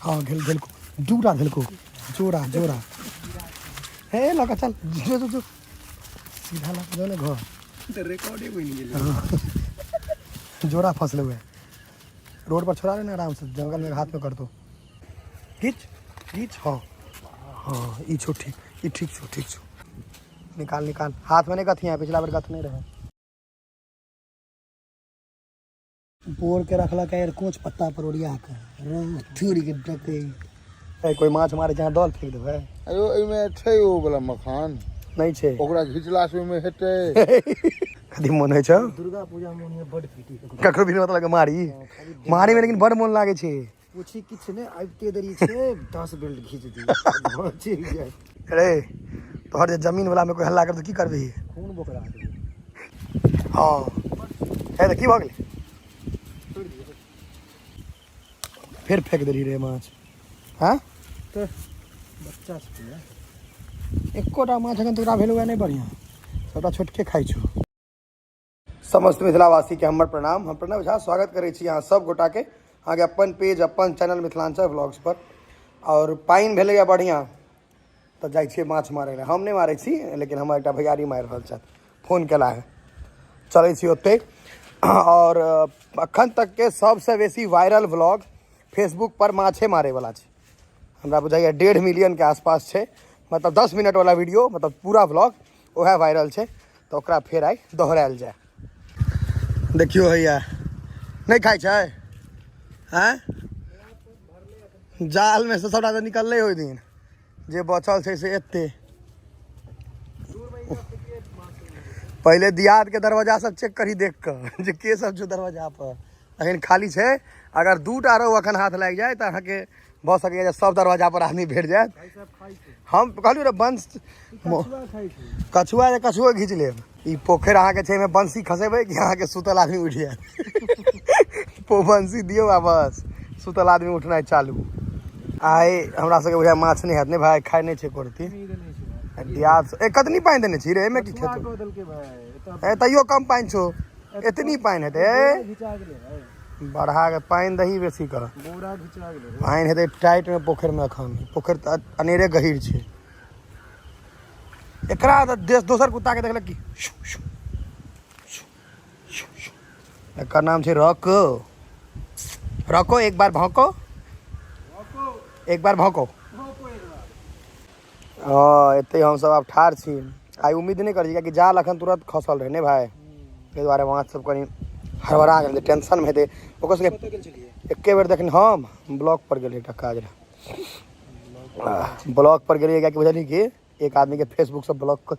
हाँ घेल को दूरा घेल को जोरा जोरा हे लगा चल जो जो जो सीधा लगा जो ना घर तो रिकॉर्ड ही नहीं गेल जोरा फंसले हुए रोड पर छोड़ा लेना आराम से जंगल में हाथ में कर दो खींच खींच हाँ हाँ ये छो ठीक ये ठीक छो निकाल निकाल हाथ में नहीं गथी है पिछला बार गथ नहीं रहे बोर के रखला के कोच पत्ता पर ओरिया के थूरी के डके कोई माछ मारे जहाँ दल फेंक देबै अयो एमे छै ओ वाला मखान नहीं छै ओकरा घिचला से में हेतै कदी मन है छ दुर्गा पूजा में ओनिया बड पीटी ककरो भी मतलब मारी मारी में लेकिन बड़ मन लागे छै पूछी किछ ने आबिते देरी छै 10 बेल्ट घिच दी चल जाय अरे तोहर जे जमीन वाला में कोई हल्ला कर तो की करबही खून बोकरा दे हां है तो की भ गेलै फिर फेंक देली रे माछ हां तो बच्चा छै एकोटा माछ अखन तोरा भेल हुए नहीं बढ़िया सबटा छोटके खाइ छौ समस्त मिथिलावासी के हमर प्रणाम हम प्रणव झा स्वागत करै छी अहाँ सब गोटा के आगे अपन पेज अपन चैनल मिथिलांचल व्लॉग्स पर और पाइन भेलैया बढ़िया तो जाइ छियै माछ मारै लए हम नहीं मारै छी लेकिन हमर एकटा भैयारी मारि रहल छथि फोन केला है चलै छी ओते और अखन तक के सबसे बेसी वायरल व्लॉग फेसबुक पर माछे मारे वाला छै हमरा बुझाइया 1.5 मिलियन के आसपास छै मतलब 10 मिनट वाला वीडियो मतलब पूरा व्लॉग वह वायरल छै तो ओकरा फेर आई दोहरायल जाए देखियो भैया नहीं खाई छै हैं जाल में से सबटा तो निकलले होई दिन जे बचल छै से एते पहले दियाद के दरवाजा सब चेक करी देख कर जे के सब जो दरवाजा पर अखन खाली छै अगर दूटा रहो अखन हाथ लाग जाए तो अहाँ के भऽ सकैया जे सब दरवाजा पर आदमी भेट जाए हम कहलियो रे बंश कछुआ या कछुओ घीच लेब ई पोखरि अहाँ के छै में बंसी खसेबै कि अहाँ के सुतल आदमी उठि जाएत बंसी दियौ आ बस सुतल आदमी उठनाइ चालू आइ हमरा सबके बुझाय माछ नहीं हैत नहीं भाई खाइ नहीं छै करती दियाद कतनी पानि देने छी रे एमे की खेतो तैयो कम पानि छौ एतनी पानि हेतै बढ़ा के पानि दही बेसी कर पानि हेतै टाइट में पोखरि में एखन पोखरि तऽ अनेरे गहीर छै एकरा तऽ देश दोसर कुत्ता के देखलक की एकर नाम छै रॉको रॉको एक बार भौंको एते हम सब आब ठाढ़ छी आई उम्मीद नहीं करी कि जाल अखन तुरंत खसल रहे ने भाई ताहि दुआरे माछ सब कनी हड़बड़ा गेल टेंशन में हेतै ओकर सबके एके बेर देखनी हम ब्लॉक पर गेल एकटा काज रहे ब्लॉक पर गेलिए क्या बुझलिए कि एक आदमी के फेसबुक से ब्लॉक कर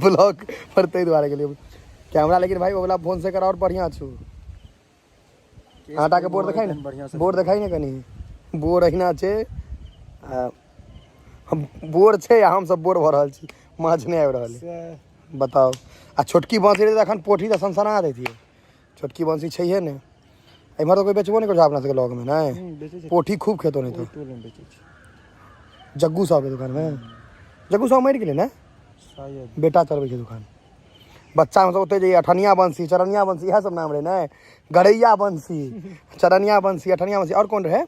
ब्लॉक पर ताहि दुआरे गेलिए कैमरा लेकिन भाई ओला फोन से कर और बढ़िया छू आटा के बोर्ड देखाई ना बोर्ड देखाई ना कनी बोर्ड अहिना छै हम बोर छै हम सब बोर भऽ रहल छी माछ नहीं आबि रहल बताओ आ छोटकी बांसी रहे अखन पोठी तऽ सनसना देतियै छोटकी बांसी छैहे ने एम्हर तो कोई बेचबो नहीं कर अपना सबके लॉग में नहीं पोठी खूब खेतो नहीं तो जग्गू साहब के दुकान में जग्गू साहब मरि गेलै ने बेटा चलबै छै दुकान बच्चा में सब ओते जे अठनिया बंसी चरनिया बंसी इएह सब नाम रहे ने गड़ैया बंसी चरनिया बंसी अठनिया बंसी और कौन रहे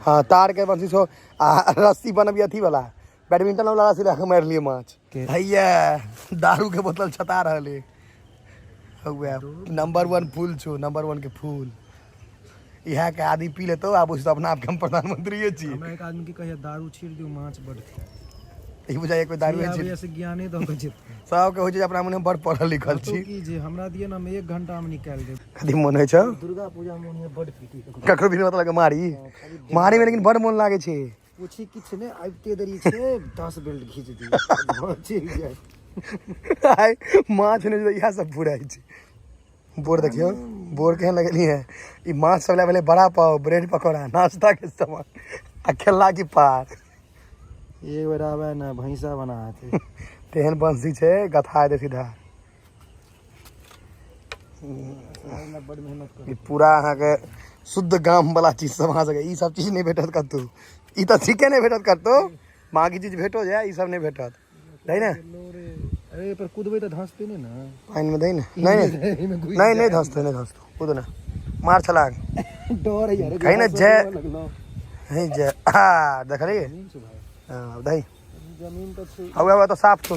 हाँ तार के बंसी छो आ रस्सी बनबी अथी वाला बैडमिंटन वाला रस्सी लगा मार लिए माछ भैया दारू के बोतल छता रहले नंबर 1 फूल छो नंबर 1 के फूल इहा के आदमी पी लेतो आब उस अपना आप के हम प्रधानमंत्री छी हमरा एक आदमी के कहिया दारू छीड़ दियो माछ बड ई बुझाय कोई दारू छै से ज्ञाने द के सब के हो छै अपना मन बड़ पढ़ल लिखल छी की जे हमरा दिए ना हम 1 घंटा में निकाल देब कदी मन होय छ दुर्गा पूजा में ओनिया बड पीटी ककरो भी मतलब मारी मारी में लेकिन बड़ मन लागे छै पूछी किछ ने आबिते देरी छै 10 बेल्ट घिच दी चल जाय आइ माछ ने इहा सब फुराई छै बोर देखियो बोर केहन लगली है ई माछ सब ले बड़ा पाव ब्रेड पकौड़ा नाश्ता के सामान आ खेला की पार ये बराबर ना भैंसा बनाते तेहन बंसी छै गथा दे सीधा बड़ मेहनत कर ई पूरा अहाँ के शुद्ध गाम वाला चीज सब अहाँ सके ई सब चीज नहीं भेटत कतौ ई तो ठीके नहीं भेटत कतौ बाकी चीज भेटो जाए ई सब नहीं भेटत है ना अरे पर कूदबे तो धंसते नहीं ना पानी में दे ना नहीं नहीं धंसते कूद ना मार छलांग डर है यार कहीं ना जय लगलो नहीं जय हाँ देख रही जमीन से भाई हाँ दही जमीन तो छे हुआ तो साफ तो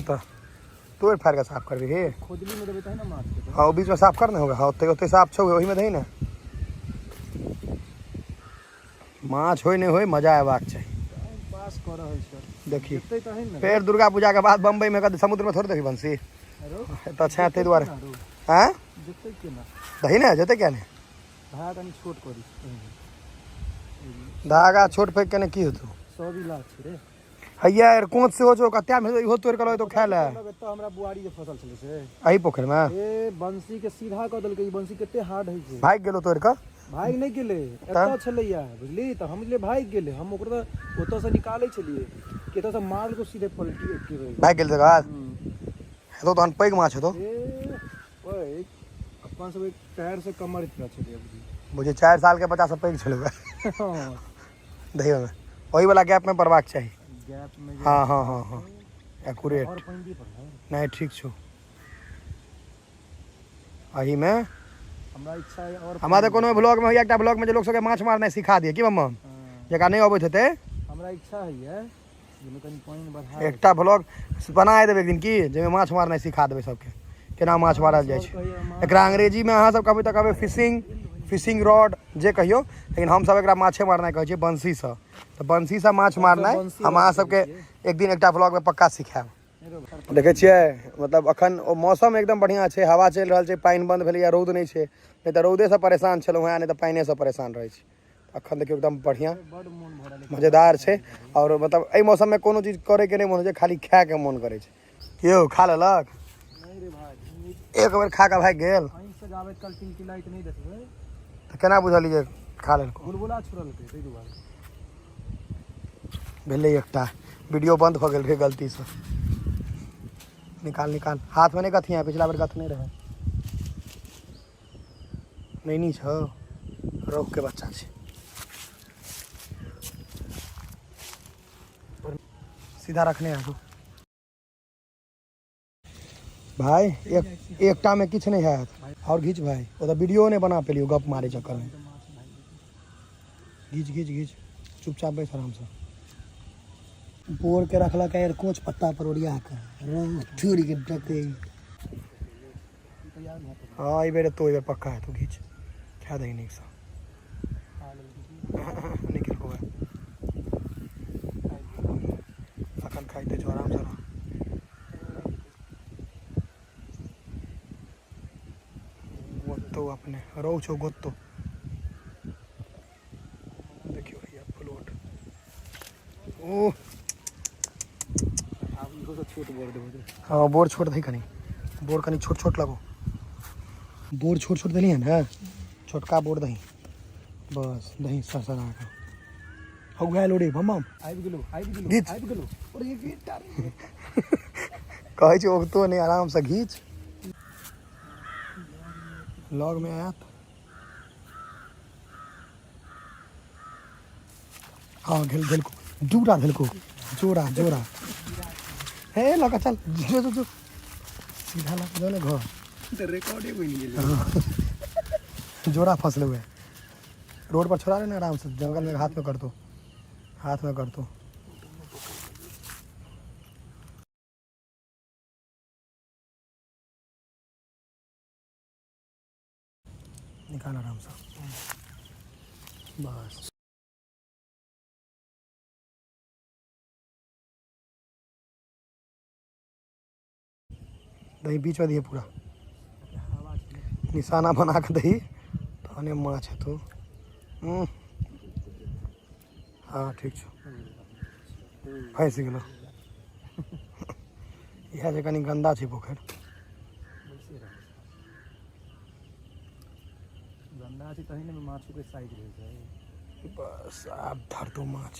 तोड़ फाड़ के साफ कर दी खोदली में देबे त ना मार के हाँ वो बीच में साफ करना होगा हाँ ओते साफ छो वही में दही ना माछ होई नहीं होई मजा आएबाक चाहिए पास कर रहल छै देखिए जते त है ना फिर दुर्गा पूजा के बाद बम्बई में कभी समुद्र में थोड़ी देखी बंसी अरे तो अच्छा ते द्वारे हाँ जते के ना दही ना जते क्या नहीं भागा कनी छोट करी धागा छोट फेंक के ने की होतो 100 भी लाख छै रे हैया यार कोंच से हो जो कत्या में इहो तोड़ के लो तो खा ले तो हमरा बुआरी के फसल छले से अही पोखर में ए बंसी के सीधा क देलकै ई बंसी कते हार्ड है छै भाग गेलो तोड़ के भाग नहीं गेले एतऽ छलैया बुझली त हम ले भाग गेले हम ओकरा ओतऽ से निकालै छलिए केतऽ से मार को सीधे पलटी एके बेर भाग गेल जगह तो तहन पैग माछ हो तो ए ओए अपन सब एक पैर से कमर इतना छलिए मुझे 4 साल के बच्चा सब पैग छलो हां दही में वही वाला गैप में पड़वाक चाहिए गैप में हाँ हाँ हाँ हाँ एक्यूरेट और पंडी पर है नहीं ठीक छो अही में हमरा इच्छा है और हमारे कोनो ब्लॉग में होइया एकटा ब्लॉग में जे लोग सबके माछ मारनाइ सिखा दिए की मम्मा जेका नहीं अबैत हेतै हमरा इच्छा है जेमे कनी पानी बढ़ा एकटा ब्लॉग बना देबै एक दिन की जेमे माछ मारनाइ सिखा देबै सबके केना माछ मारल जाइ छै एकरा अंग्रेजी में अहाँ सब कहबै तऽ कहबै फिशिंग रॉड जे कहियो लेकिन हम सब एकरा माछे मारनाइ कहै छियै बंसी से तो बंसी से माछ मारनाइ हम अहाँ सबके एक दिन एकटा ब्लॉग में पक्का सिखाएब देखे छियै मतलब अखन मौसम एकदम बढ़िया छै हवा चलि रहल छै पानि बंद भेलैया रौद नहीं छै नहीं तो रौदे से परेशान छलहुँ हैं नहीं तो पानि से परेशान रहै छी अखन देखियो एकदम बढ़िया मजेदार छै और मतलब एहि मौसम में कोनो चीज करे के नहीं मन होइ छै खाली खाए के मन करे छै यौ खा लेलक नहीं रे भाई एक बेर खा के भाग गेल पानी से जावे कल टिलटिलाइत नहीं देखबै तो केना बुझलियै खा लेलको बुलबुला छोड़ल के तै दुआरे भेलै एकटा वीडियो बंद हो गेल रहे गलती से निकाल हाथ में नहीं कथी है पिछला बेर कथ नहीं रहे नहीं छो रोक के बच्चा छै सीधा रखने आगू भाई एकटा में किछ नहीं है और घीच भाई वो तो वीडियो नहीं बना पेलियो गप मारे चक्कर में घीच चुपचाप बैठ आराम से बोर के रखला का यार कोच पत्ता पर ओरिया के चोरी के डकते हाँ ये बेर तो ये पक्का है तो घीच खा देंगे नहीं सा निकल को अकल खाइते जो आराम से रह गोत्तो अपने रो छो गोत्तो देखियो भैया फ्लोट ओह छोट बोर देबो हाँ बोर छोट दही कनी बोर कनी छोट लगो बोर छोट दिली है ना छोटका बोर दही बस दही सरसरा के हो गया लोड़ी मम्मा आबि गेलो घीच। और ये बेटा कहे छै ओकतो नहीं आराम से घीच लॉग में आया हाँ घेल को जोरा घेल को जोरा हे लगा चल जो सीधा लग जो ने घर तो रिकॉर्ड कोई नहीं गेलो जोरा फंसले हुए रोड पर छोड़ा लेना आराम से जंगल में हाथ में कर दो निकाल आराम से बस दही बीच में दिए पूरा निशाना बना के दही तो माछ है तो हाँ ठीक छो फंस गेलो इएह जे कनी गंदा छै पोखरि गंदा छै तही ने माछो के साइज रहे छै बस आब धर दो माछ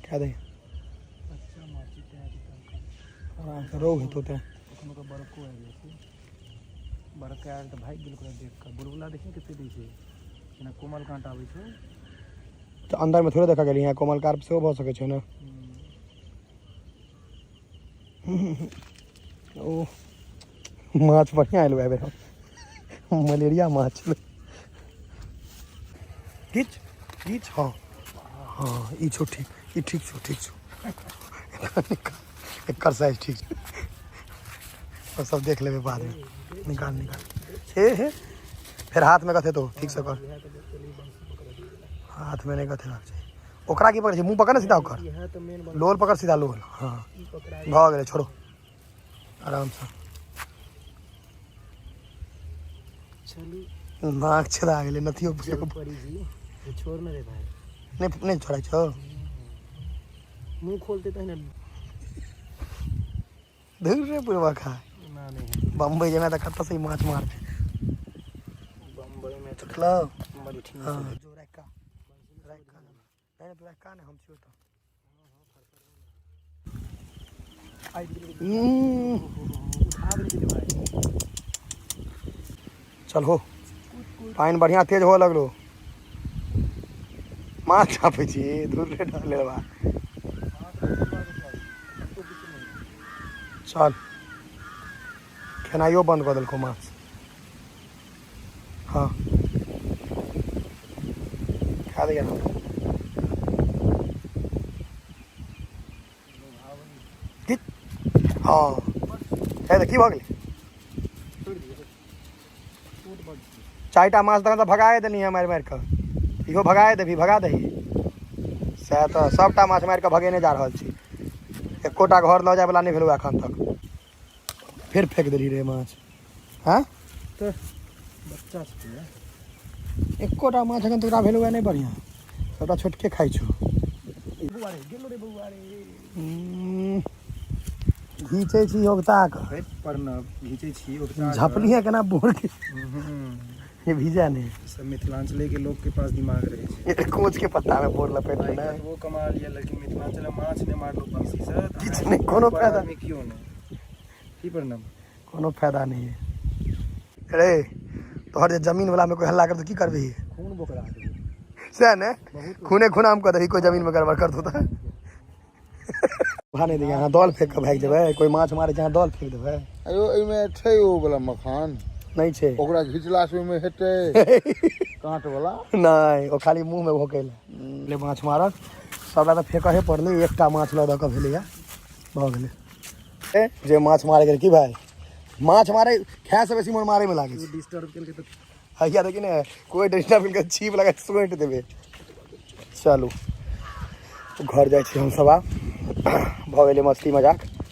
क्या दे अच्छा माछ आराम से रोहु हेतौ ते कखनो के बड़को आबि जाइ छै बड़का आयल तऽ भागि गेल ओकरा देख कऽ बुलबुला देखिए कते दै छै जेना कोमल कांट आबै छै तो अंदर में थोड़े देखा गेल यहाँ कोमल कार्प सेहो भऽ सकै छै ने ओ माछ बढ़िया आयल हुए मलेरिया माछ खींच खींच हाँ हाँ ई छो ठीक ई ठीक छो एक साइज ठीक और सब देख लेबे बाद में निकाल हे फिर हाथ में कथे तो ठीक से कर हाथ में नहीं कथे लग ओकरा की पकड़ मुंह पकड़ ना सीधा ओकर लोल पकड़ सीधा लोल हाँ भ गेले छोड़ो आराम से नाक छेदा गेले नथियो छोड़ ना रे भाई नहीं छोड़ा छो मुंह खोलते तो है ना दूर रे पूर्वा खा ना नहीं बम्बई जाना था कत्ता से माछ मार बम्बई में तो चलो बड़ी ठीक हाँ है जो रैका नहीं तो रैका ने हम छियो तो चल हो पानी बढ़िया तेज हो लगलो माछ छापे छी दूर रे डाले बा चल खेनाइयो बंद कर दिलको माछ हाँ खा दिया हाँ है तो की भऽ गेलै चारिटा माछ तक तो भगाए देनी है मारि कऽ इहो भगाए देबही भगा दही सएह तऽ सबटा माछ मारि कऽ भगेने जा रहल छी एकोटा घर लऽ जाए वाला नहीं भेलौ एखन तक फिर फेंक देली रे माछ हाँ तो बच्चा छै एकोटा माछ एखन तोरा भेलौ नहीं बढ़िया सबटा छोटके खाइ छौ बउआ रे गेलो रे बउआ रे घीचे छी योगता के पर न घीचे छी ओकरा झपलिए केना बोर के ये भीजा नहीं सब मिथिलांचल के लोग के पास दिमाग रहे छै ये कोच के पत्ता में बोर लपेट लेना वो कमाल ये लड़की मिथिलांचल माछ ने मारलो बंसी से किछ नहीं कोनो फायदा में क्यों नहीं की परनाम कोनो फायदा नहीं है रे तोहर जे जमीन वाला में कोई हल्ला कर तो की करबी खून बोकरा दे सह ने खूने खुनाम कर दही कोई जमीन में गड़बड़ कर दो तो भाने दे यहाँ दौल फेंक के भाग जेबै कोई माछ मारे जहाँ दौल फेंक देबै अयो एमे छै ओ वाला मखान नहीं छे ओकरा घिचला से ओमे हेतै कांट वाला नहीं ओ खाली मुंह में भोकेला ले माछ मारल सबटा तो फेंकहे पड़लै एकटा माछ लऽ दऽ कऽ भेलैया भऽ गेलै ए जे माछ मारे गेल की भाई माछ मारे खाय से बेसी मोन मारे में लागे छै डिस्टर्ब केलके तो हैया देखी ने कोई डिस्टर्ब के छीप लगा सोइट देबे चलू घर जाइ छी हम सब आब भऽ गेलै मस्ती मजाक